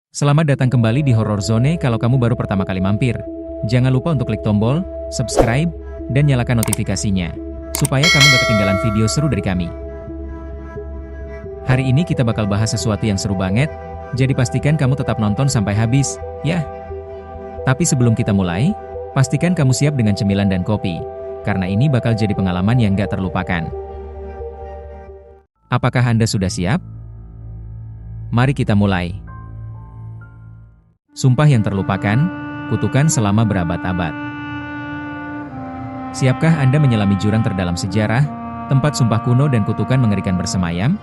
Selamat datang kembali di Horror Zone. Kalau kamu baru pertama kali mampir, jangan lupa untuk klik tombol subscribe dan nyalakan notifikasinya, supaya kamu gak ketinggalan video seru dari kami. Hari ini kita bakal bahas sesuatu yang seru banget, jadi pastikan kamu tetap nonton sampai habis, ya. Tapi sebelum kita mulai, pastikan kamu siap dengan cemilan dan kopi, karena ini bakal jadi pengalaman yang gak terlupakan. Apakah Anda sudah siap? Mari kita mulai. Sumpah yang terlupakan, kutukan selama berabad-abad. Siapkah Anda menyelami jurang terdalam sejarah, tempat sumpah kuno dan kutukan mengerikan bersemayam?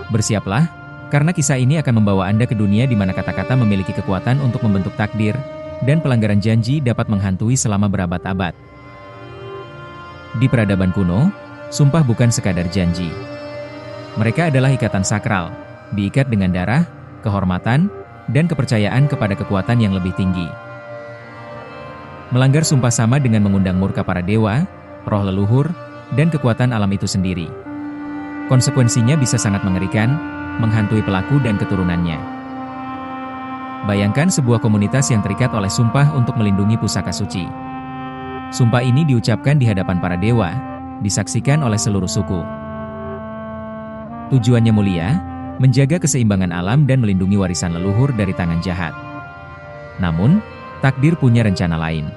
Bersiaplah, karena kisah ini akan membawa Anda ke dunia di mana kata-kata memiliki kekuatan untuk membentuk takdir, dan pelanggaran janji dapat menghantui selama berabad-abad. Di peradaban kuno, sumpah bukan sekadar janji. Mereka adalah ikatan sakral, diikat dengan darah, kehormatan, dan kepercayaan kepada kekuatan yang lebih tinggi. Melanggar sumpah sama dengan mengundang murka para dewa, roh leluhur, dan kekuatan alam itu sendiri. Konsekuensinya bisa sangat mengerikan, menghantui pelaku dan keturunannya. Bayangkan sebuah komunitas yang terikat oleh sumpah untuk melindungi pusaka suci. Sumpah ini diucapkan di hadapan para dewa, disaksikan oleh seluruh suku. Tujuannya mulia, menjaga keseimbangan alam dan melindungi warisan leluhur dari tangan jahat. Namun, takdir punya rencana lain.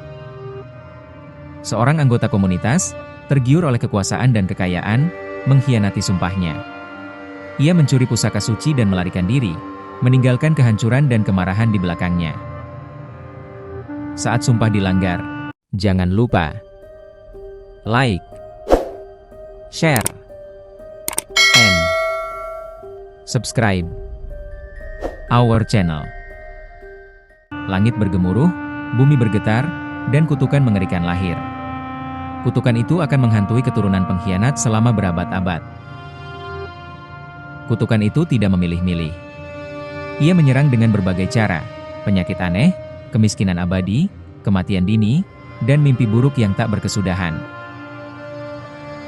Seorang anggota komunitas, tergiur oleh kekuasaan dan kekayaan, mengkhianati sumpahnya. Ia mencuri pusaka suci dan melarikan diri, meninggalkan kehancuran dan kemarahan di belakangnya. Saat sumpah dilanggar, jangan lupa like, share, and subscribe our channel. Langit bergemuruh, bumi bergetar, dan kutukan mengerikan lahir. Kutukan itu akan menghantui keturunan pengkhianat selama berabad-abad. Kutukan itu tidak memilih-milih. Ia menyerang dengan berbagai cara, penyakit aneh, kemiskinan abadi, kematian dini, dan mimpi buruk yang tak berkesudahan.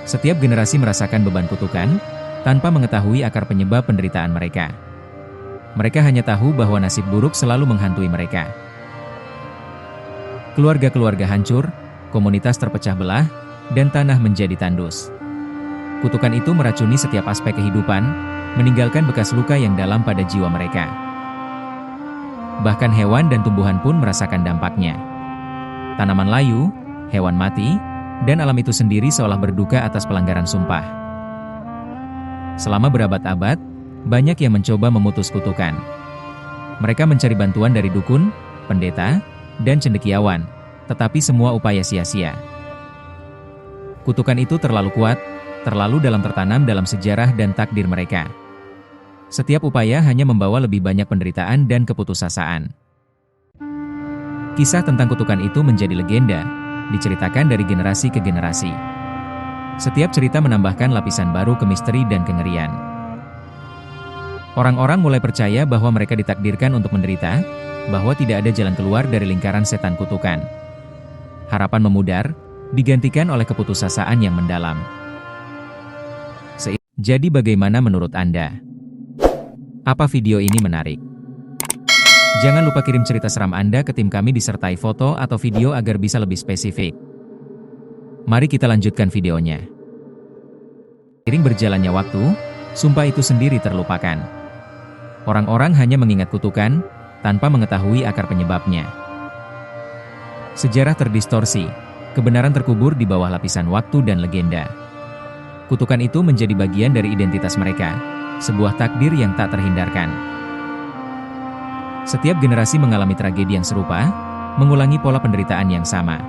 Setiap generasi merasakan beban kutukan, tanpa mengetahui akar penyebab penderitaan mereka. Mereka hanya tahu bahwa nasib buruk selalu menghantui mereka. Keluarga-keluarga hancur, komunitas terpecah belah, dan tanah menjadi tandus. Kutukan itu meracuni setiap aspek kehidupan, meninggalkan bekas luka yang dalam pada jiwa mereka. Bahkan hewan dan tumbuhan pun merasakan dampaknya. Tanaman layu, hewan mati, dan alam itu sendiri seolah berduka atas pelanggaran sumpah. Selama berabad-abad, banyak yang mencoba memutus kutukan. Mereka mencari bantuan dari dukun, pendeta, dan cendekiawan, tetapi semua upaya sia-sia. Kutukan itu terlalu kuat, terlalu tertanam dalam sejarah dan takdir mereka. Setiap upaya hanya membawa lebih banyak penderitaan dan keputusasaan. Kisah tentang kutukan itu menjadi legenda, diceritakan dari generasi ke generasi. Setiap cerita menambahkan lapisan baru ke misteri dan kengerian. Orang-orang mulai percaya bahwa mereka ditakdirkan untuk menderita, bahwa tidak ada jalan keluar dari lingkaran setan kutukan. Harapan memudar, digantikan oleh keputusasaan yang mendalam. Jadi bagaimana menurut Anda? Apa video ini menarik? Jangan lupa kirim cerita seram Anda ke tim kami disertai foto atau video agar bisa lebih spesifik. Mari kita lanjutkan videonya. Seiring berjalannya waktu, sumpah itu sendiri terlupakan. Orang-orang hanya mengingat kutukan, tanpa mengetahui akar penyebabnya. Sejarah terdistorsi, kebenaran terkubur di bawah lapisan waktu dan legenda. Kutukan itu menjadi bagian dari identitas mereka, sebuah takdir yang tak terhindarkan. Setiap generasi mengalami tragedi yang serupa, mengulangi pola penderitaan yang sama.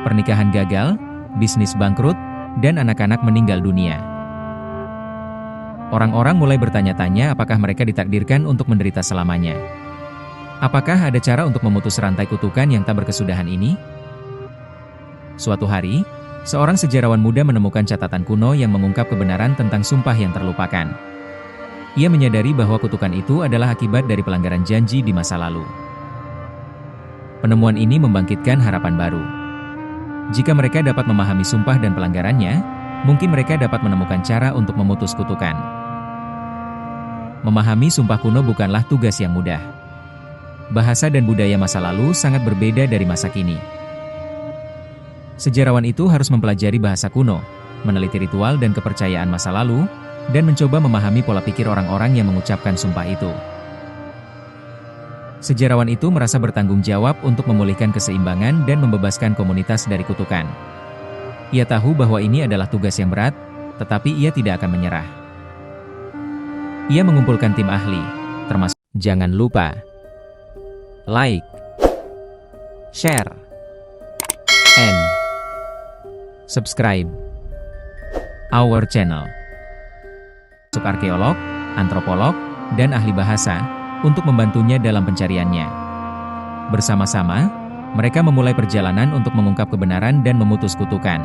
Pernikahan gagal, bisnis bangkrut, dan anak-anak meninggal dunia. Orang-orang mulai bertanya-tanya apakah mereka ditakdirkan untuk menderita selamanya. Apakah ada cara untuk memutus rantai kutukan yang tak berkesudahan ini? Suatu hari, seorang sejarawan muda menemukan catatan kuno yang mengungkap kebenaran tentang sumpah yang terlupakan. Ia menyadari bahwa kutukan itu adalah akibat dari pelanggaran janji di masa lalu. Penemuan ini membangkitkan harapan baru. Jika mereka dapat memahami sumpah dan pelanggarannya, mungkin mereka dapat menemukan cara untuk memutus kutukan. Memahami sumpah kuno bukanlah tugas yang mudah. Bahasa dan budaya masa lalu sangat berbeda dari masa kini. Sejarawan itu harus mempelajari bahasa kuno, meneliti ritual dan kepercayaan masa lalu, dan mencoba memahami pola pikir orang-orang yang mengucapkan sumpah itu. Sejarawan itu merasa bertanggung jawab untuk memulihkan keseimbangan dan membebaskan komunitas dari kutukan. Ia tahu bahwa ini adalah tugas yang berat, tetapi ia tidak akan menyerah. Ia mengumpulkan tim ahli, termasuk. Jangan lupa like, share, and subscribe our channel. Untuk arkeolog, antropolog, dan ahli bahasa untuk membantunya dalam pencariannya. Bersama-sama, mereka memulai perjalanan untuk mengungkap kebenaran dan memutus kutukan.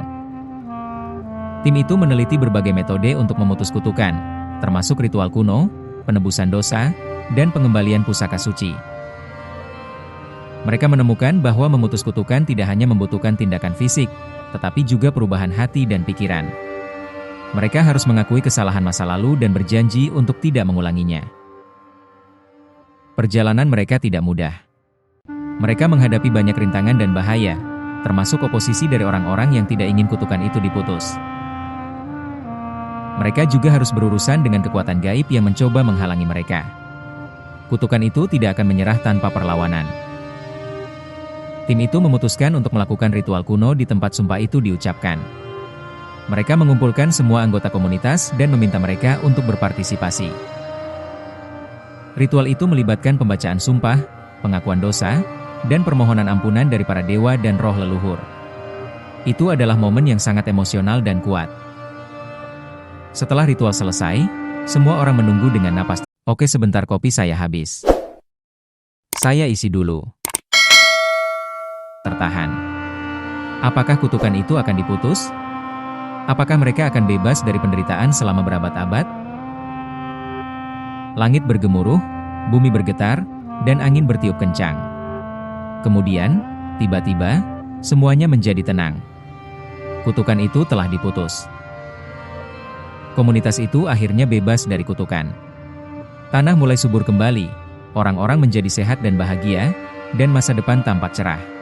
Tim itu meneliti berbagai metode untuk memutus kutukan, termasuk ritual kuno, penebusan dosa, dan pengembalian pusaka suci. Mereka menemukan bahwa memutus kutukan tidak hanya membutuhkan tindakan fisik, tetapi juga perubahan hati dan pikiran. Mereka harus mengakui kesalahan masa lalu dan berjanji untuk tidak mengulanginya. Perjalanan mereka tidak mudah. Mereka menghadapi banyak rintangan dan bahaya, termasuk oposisi dari orang-orang yang tidak ingin kutukan itu diputus. Mereka juga harus berurusan dengan kekuatan gaib yang mencoba menghalangi mereka. Kutukan itu tidak akan menyerah tanpa perlawanan. Tim itu memutuskan untuk melakukan ritual kuno di tempat sumpah itu diucapkan. Mereka mengumpulkan semua anggota komunitas dan meminta mereka untuk berpartisipasi. Ritual itu melibatkan pembacaan sumpah, pengakuan dosa, dan permohonan ampunan dari para dewa dan roh leluhur. Itu adalah momen yang sangat emosional dan kuat. Setelah ritual selesai, semua orang menunggu dengan napas. Oke, sebentar, kopi saya habis. Saya isi dulu. Tertahan. Apakah kutukan itu akan diputus? Apakah mereka akan bebas dari penderitaan selama berabad-abad? Langit bergemuruh, bumi bergetar, dan angin bertiup kencang. Kemudian, tiba-tiba, semuanya menjadi tenang. Kutukan itu telah diputus. Komunitas itu akhirnya bebas dari kutukan. Tanah mulai subur kembali, orang-orang menjadi sehat dan bahagia, dan masa depan tampak cerah.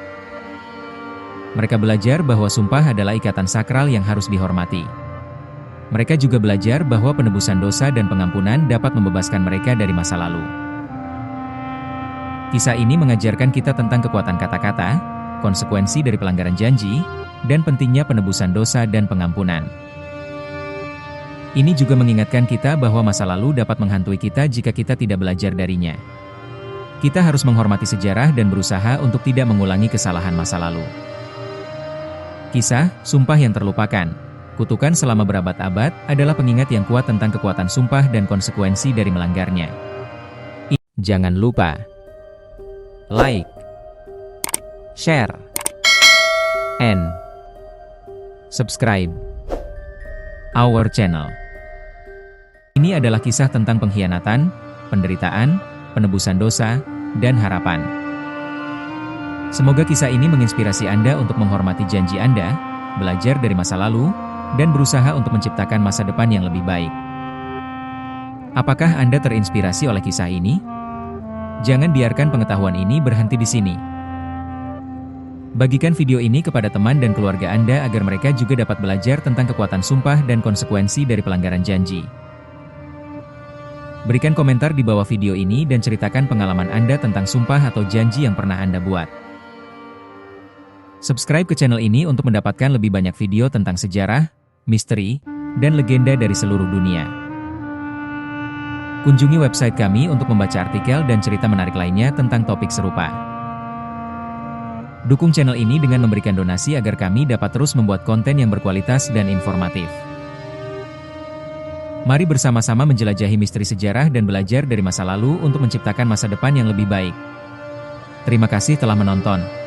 Mereka belajar bahwa sumpah adalah ikatan sakral yang harus dihormati. Mereka juga belajar bahwa penebusan dosa dan pengampunan dapat membebaskan mereka dari masa lalu. Kisah ini mengajarkan kita tentang kekuatan kata-kata, konsekuensi dari pelanggaran janji, dan pentingnya penebusan dosa dan pengampunan. Ini juga mengingatkan kita bahwa masa lalu dapat menghantui kita jika kita tidak belajar darinya. Kita harus menghormati sejarah dan berusaha untuk tidak mengulangi kesalahan masa lalu. Kisah, sumpah yang terlupakan, kutukan selama berabad-abad adalah pengingat yang kuat tentang kekuatan sumpah dan konsekuensi dari melanggarnya. Jangan lupa like, share, and subscribe our channel. Ini adalah kisah tentang pengkhianatan, penderitaan, penebusan dosa, dan harapan. Semoga kisah ini menginspirasi Anda untuk menghormati janji Anda, belajar dari masa lalu, dan berusaha untuk menciptakan masa depan yang lebih baik. Apakah Anda terinspirasi oleh kisah ini? Jangan biarkan pengetahuan ini berhenti di sini. Bagikan video ini kepada teman dan keluarga Anda agar mereka juga dapat belajar tentang kekuatan sumpah dan konsekuensi dari pelanggaran janji. Berikan komentar di bawah video ini dan ceritakan pengalaman Anda tentang sumpah atau janji yang pernah Anda buat. Subscribe ke channel ini untuk mendapatkan lebih banyak video tentang sejarah, misteri, dan legenda dari seluruh dunia. Kunjungi website kami untuk membaca artikel dan cerita menarik lainnya tentang topik serupa. Dukung channel ini dengan memberikan donasi agar kami dapat terus membuat konten yang berkualitas dan informatif. Mari bersama-sama menjelajahi misteri sejarah dan belajar dari masa lalu untuk menciptakan masa depan yang lebih baik. Terima kasih telah menonton.